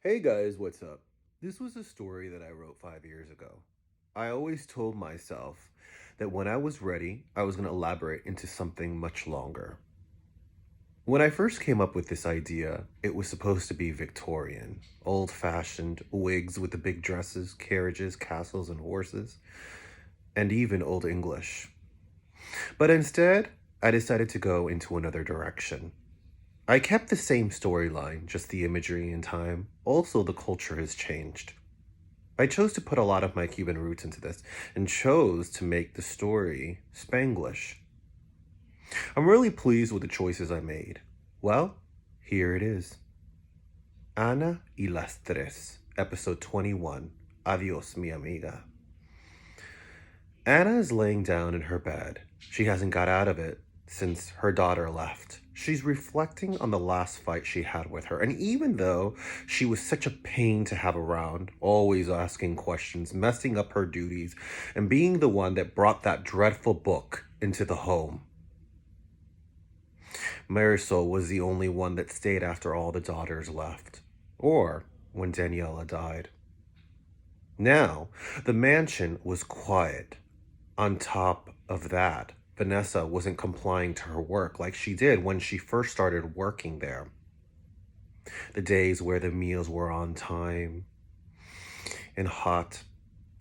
Hey guys, what's up? This was a story that I wrote 5 years ago. I always told myself that when I was ready, I was going to elaborate into something much longer. When I first came up with this idea, it was supposed to be Victorian, old fashioned, wigs with the big dresses, carriages, castles, and horses, and even Old English. But instead, I decided to go into another direction. I kept the same storyline, just the imagery and time. Also, the culture has changed. I chose to put a lot of my Cuban roots into this and chose to make the story Spanglish. I'm really pleased with the choices I made. Well, here it is. Ana y las Tres, episode 21. Adiós, mi amiga. Anna is laying down in her bed. She hasn't got out of it since her daughter left. She's reflecting on the last fight she had with her, and even though she was such a pain to have around, always asking questions, messing up her duties, and being the one that brought that dreadful book into the home, Marisol was the only one that stayed after all the daughters left, or when Daniela died. Now, the mansion was quiet. On top of that, Vanessa wasn't complying to her work like she did when she first started working there. The days where the meals were on time and hot,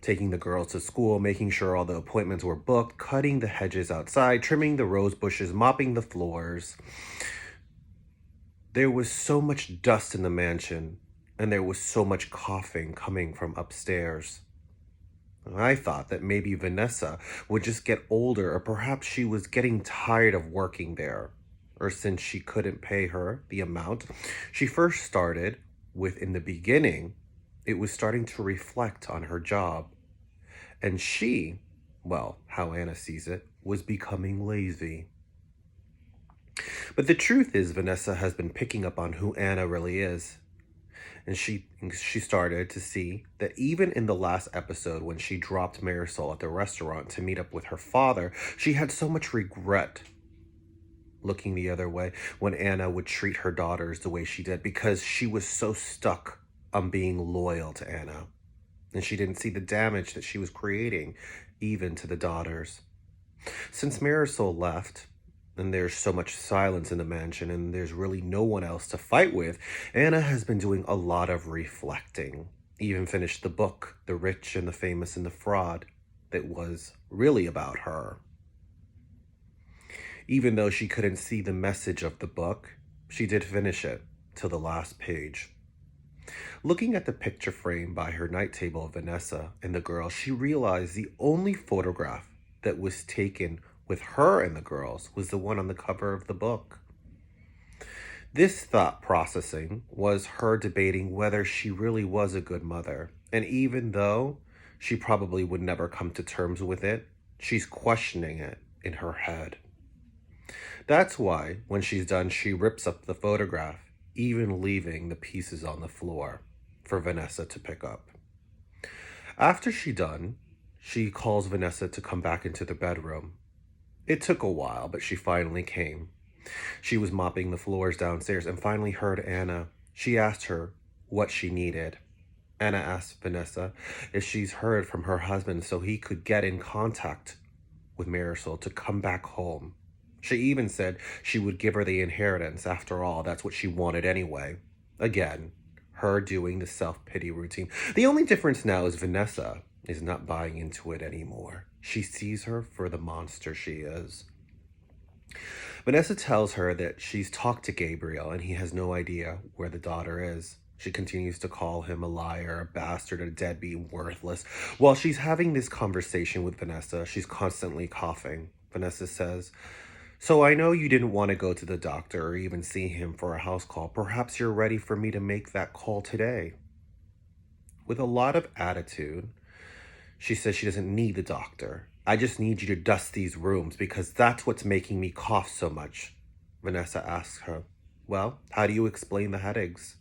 taking the girls to school, making sure all the appointments were booked, cutting the hedges outside, trimming the rose bushes, mopping the floors. There was so much dust in the mansion, and there was so much coughing coming from upstairs. I thought that maybe Vanessa would just get older, or perhaps she was getting tired of working there. Or since she couldn't pay her the amount she first started with in the beginning, it was starting to reflect on her job. And she, well, how Anna sees it, was becoming lazy. But the truth is, Vanessa has been picking up on who Anna really is. And she started to see that even in the last episode when she dropped Marisol at the restaurant to meet up with her father, she had so much regret looking the other way when Anna would treat her daughters the way she did because she was so stuck on being loyal to Anna. And she didn't see the damage that she was creating even to the daughters. Since Marisol left, and there's so much silence in the mansion, and there's really no one else to fight with, Anna has been doing a lot of reflecting. Even finished the book, The Rich and the Famous and the Fraud, that was really about her. Even though she couldn't see the message of the book, she did finish it till the last page. Looking at the picture frame by her night table of Vanessa and the girls, she realized the only photograph that was taken with her and the girls was the one on the cover of the book. This thought processing was her debating whether she really was a good mother. And even though she probably would never come to terms with it, she's questioning it in her head. That's why, when she's done, she rips up the photograph, even leaving the pieces on the floor for Vanessa to pick up. After she's done, she calls Vanessa to come back into the bedroom. It took a while, but she finally came. She was mopping the floors downstairs and finally heard Anna. She asked her what she needed. Anna asked Vanessa if she's heard from her husband so he could get in contact with Marisol to come back home. She even said she would give her the inheritance. After all, that's what she wanted anyway. Again, her doing the self-pity routine. The only difference now is Vanessa is not buying into it anymore. She sees her for the monster she is. Vanessa tells her that she's talked to Gabriel and he has no idea where the daughter is. She continues to call him a liar, a bastard, a deadbeat, worthless. While she's having this conversation with Vanessa, she's constantly coughing. Vanessa says, "So I know you didn't want to go to the doctor or even see him for a house call. Perhaps you're ready for me to make that call today." With a lot of attitude, she says she doesn't need the doctor. "I just need you to dust these rooms because that's what's making me cough so much." Vanessa asks her, "Well, how do you explain the headaches?"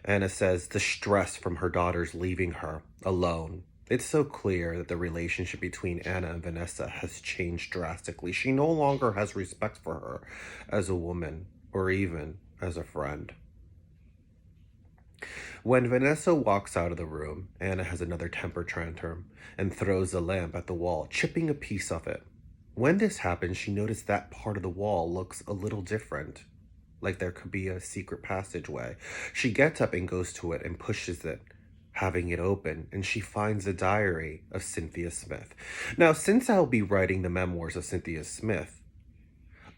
Anna says the stress from her daughters leaving her alone. It's so clear that the relationship between Anna and Vanessa has changed drastically. She no longer has respect for her as a woman or even as a friend. When Vanessa walks out of the room, Anna has another temper tantrum and throws the lamp at the wall, chipping a piece of it. When this happens, she noticed that part of the wall looks a little different, like there could be a secret passageway. She gets up and goes to it and pushes it, having it open, and she finds a diary of Cynthia Smith. Now, since I'll be writing the memoirs of Cynthia Smith,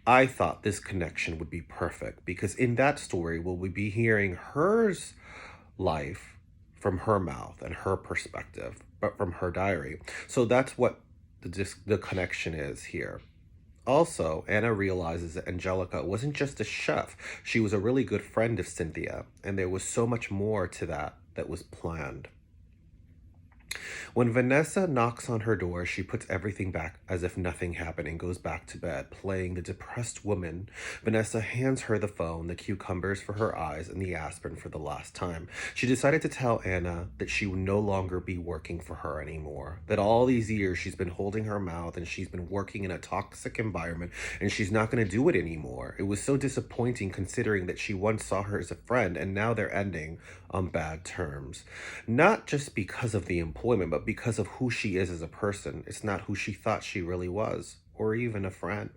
I thought this connection would be perfect because in that story, we'll be hearing her life from her mouth and her perspective, but from her diary. So that's what the connection is here. Also, Anna realizes that Angelica wasn't just a chef, she was a really good friend of Cynthia, and there was so much more to that was planned. When Vanessa knocks on her door, she puts everything back as if nothing happened and goes back to bed, playing the depressed woman. Vanessa hands her the phone, the cucumbers for her eyes, and the aspirin for the last time. She decided to tell Anna that she would no longer be working for her anymore, that all these years she's been holding her mouth and she's been working in a toxic environment and she's not going to do it anymore. It was so disappointing considering that she once saw her as a friend and now they're ending on bad terms. Not just because of the employment, but because of who she is as a person. It's not who she thought she really was, or even a friend.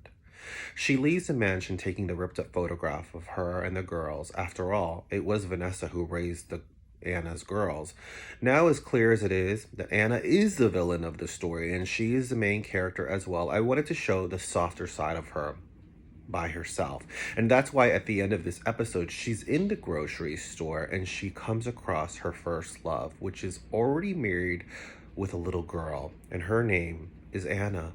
She leaves the mansion taking the ripped up photograph of her and the girls. After all, it was Vanessa who raised Anna's girls. Now, as clear as it is that Anna is the villain of the story and she is the main character as well, I wanted to show the softer side of her by herself. And that's why at the end of this episode, she's in the grocery store and she comes across her first love, which is already married with a little girl, and her name is Anna.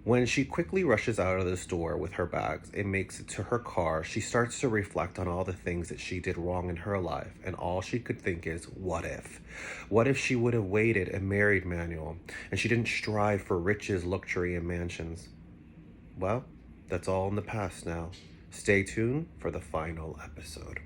When she quickly rushes out of the store with her bags and makes it to her car, she starts to reflect on all the things that she did wrong in her life, and all she could think is, what if? What if she would have waited and married Manuel, and she didn't strive for riches, luxury, and mansions? Well, that's all in the past now. Stay tuned for the final episode.